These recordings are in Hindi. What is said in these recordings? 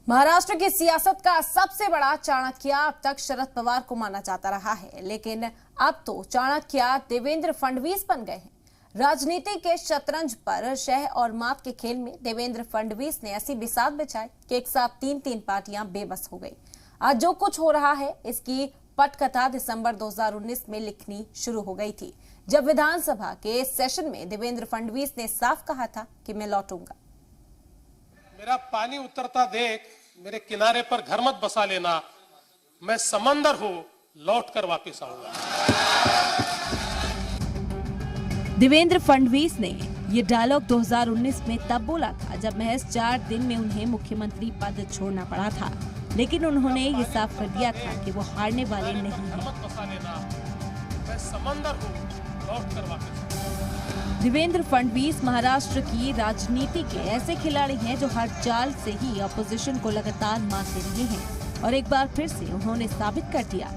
महाराष्ट्र की सियासत का सबसे बड़ा चाणक्य अब तक शरद पवार को माना जाता रहा है, लेकिन अब तो चाणक्य देवेंद्र फडणवीस बन गए हैं। राजनीति के शतरंज पर शह और मात के खेल में देवेंद्र फडणवीस ने ऐसी बिसात बिछाई कि एक साथ तीन पार्टियां बेबस हो गई। आज जो कुछ हो रहा है इसकी पटकथा दिसंबर 2019 में लिखनी शुरू हो गई थी, जब विधानसभा के सेशन में देवेंद्र फडणवीस ने साफ कहा था कि मैं लौटूंगा। मेरा पानी उतरता देख मेरे किनारे पर घर मत बसा लेना, मैं समंदर हूं, लौटकर वापस आऊंगा। देवेंद्र फडणवीस ने ये डायलॉग 2019 में तब बोला था जब महज 4 दिन में उन्हें मुख्यमंत्री पद छोड़ना पड़ा था, लेकिन उन्होंने ये साफ कर दिया था कि वो हारने वाले नहीं हैं। मैं समंदर हूं, लौटकर वापस। देवेंद्र फडणवीस महाराष्ट्र की राजनीति के ऐसे खिलाड़ी हैं जो हर चाल से ही अपोजिशन को लगातार मारते रहे हैं और एक बार फिर से उन्होंने साबित कर दिया।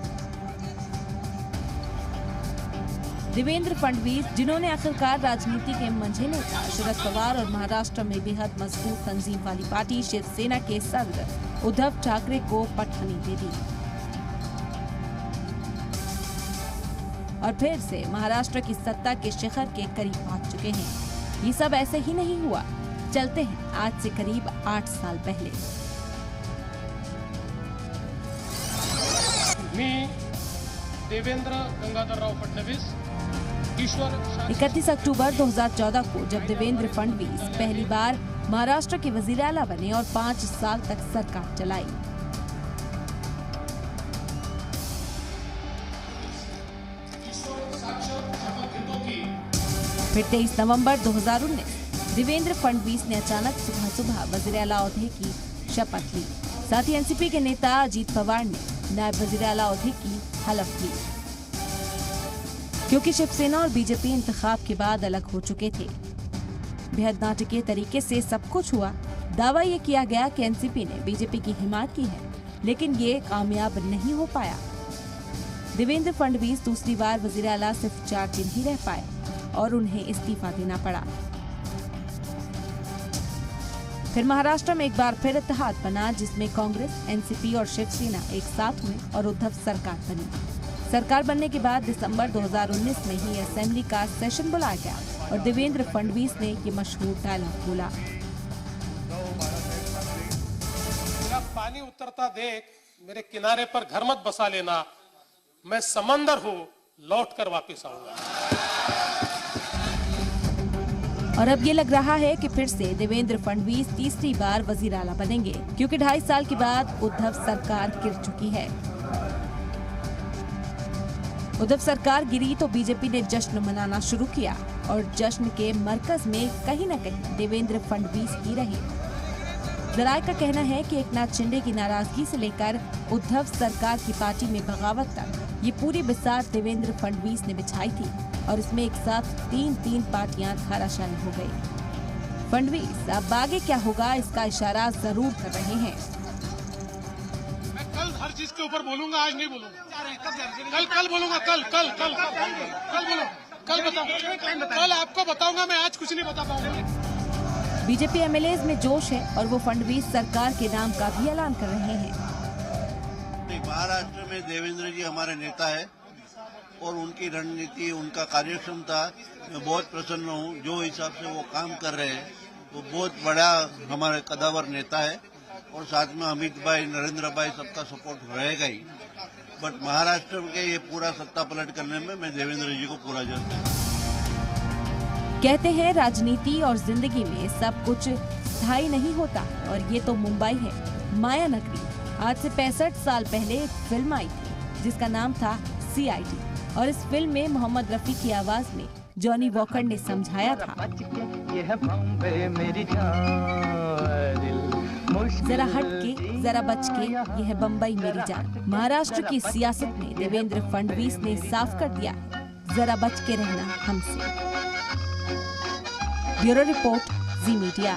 देवेंद्र फडणवीस, जिन्होंने आखिरकार राजनीति के मंझे नेता शरद पवार और महाराष्ट्र में बेहद मजबूत तंजीम वाली पार्टी शिवसेना के सदर उद्धव ठाकरे को पटखनी दे दी और फिर से महाराष्ट्र की सत्ता के शिखर के करीब पहुंच चुके हैं। ये सब ऐसे ही नहीं हुआ। चलते हैं आज से करीब 8 साल पहले। मी देवेंद्र गंगाधरराव फडणवीस 31 अक्टूबर 2014 को जब देवेंद्र फडणवीस पहली बार महाराष्ट्र के वजीर आला बने और 5 साल तक सरकार चलाई। फिर 23 नवंबर 2019 देवेंद्र फडणवीस ने अचानक सुबह वजीर आला ओहदे की शपथ ली। साथ ही एनसीपी के नेता अजीत पवार ने नायब वजीर आला ओहदे की हलफ ली, क्योंकि शिवसेना और बीजेपी इंतखाब के बाद अलग हो चुके थे। बेहद नाटकीय तरीके से सब कुछ हुआ। दावा ये किया गया कि एनसीपी ने बीजेपी की हिमायत की है, लेकिन ये कामयाब नहीं हो पाया। देवेंद्र फडणवीस दूसरी बार वजीर आला सिर्फ 4 दिन ही रह पाए और उन्हें इस्तीफा देना पड़ा। फिर महाराष्ट्र में एक बार फिर इत्तेहाद बना, जिसमें कांग्रेस, एनसीपी और शिवसेना एक साथ हुए और उद्धव सरकार बनी। सरकार बनने के बाद दिसंबर 2019 में ही असेंबली का सेशन बुलाया गया और देवेंद्र फडणवीस ने ये मशहूर डायलॉग बोला। मेरा पानी उतरता देख मेरे किनारे पर घर मत बसा लेना, मैं समंदर हूं, लौटकर वापस आऊंगा। और अब ये लग रहा है कि फिर से देवेंद्र फडणवीस तीसरी बार वजीर आला बनेंगे, क्योंकि 2.5 साल के बाद उद्धव सरकार गिर चुकी है। उद्धव सरकार गिरी तो बीजेपी ने जश्न मनाना शुरू किया और जश्न के मरकज में कहीं न कहीं देवेंद्र फडणवीस ही रहे। जराये का कहना है कि एकनाथ शिंदे की नाराजगी से लेकर उद्धव सरकार की पार्टी में बगावत तक ये पूरी बिसात देवेंद्र फडणवीस ने बिछाई थी और इसमें एक साथ तीन पार्टियां धाराशायी हो गई। फडणवीस अब आगे क्या होगा इसका इशारा जरूर कर रहे हैं। मैं कल हर चीज के ऊपर बोलूंगा, आज नहीं बोलूंगा। कल बोलूंगा, कल आपको बताऊंगा। मैं आज कुछ नहीं बता पाऊंगा। बीजेपी एमएलए में जोश है और वो फडणवीस सरकार के नाम का भी ऐलान कर रहे हैं। महाराष्ट्र में देवेंद्र जी हमारे नेता है और उनकी रणनीति, उनका कार्यक्षमता, मैं बहुत प्रसन्न हूँ। जो हिसाब से वो काम कर रहे हैं वो बहुत बड़ा हमारे कदावर नेता है और साथ में अमित भाई, नरेंद्र भाई, सबका सपोर्ट रहेगा ही। बट महाराष्ट्र के ये पूरा सत्ता पलट करने में मैं देवेंद्र जी को पूरा जानता हूँ। कहते हैं राजनीति और जिंदगी में सब कुछ स्थायी नहीं होता और ये तो मुंबई है, माया नगरी। आज से 65 साल पहले एक फिल्म आई थी जिसका नाम था CID और इस फिल्म में मोहम्मद रफी की आवाज में जॉनी वॉकर ने समझाया था, जरा हट के, जरा बच के, यह है बम्बई मेरी जान। महाराष्ट्र की सियासत में देवेंद्र फडणवीस ने साफ कर दिया, जरा बच के रहना हमसे। ब्यूरो रिपोर्ट, जी मीडिया।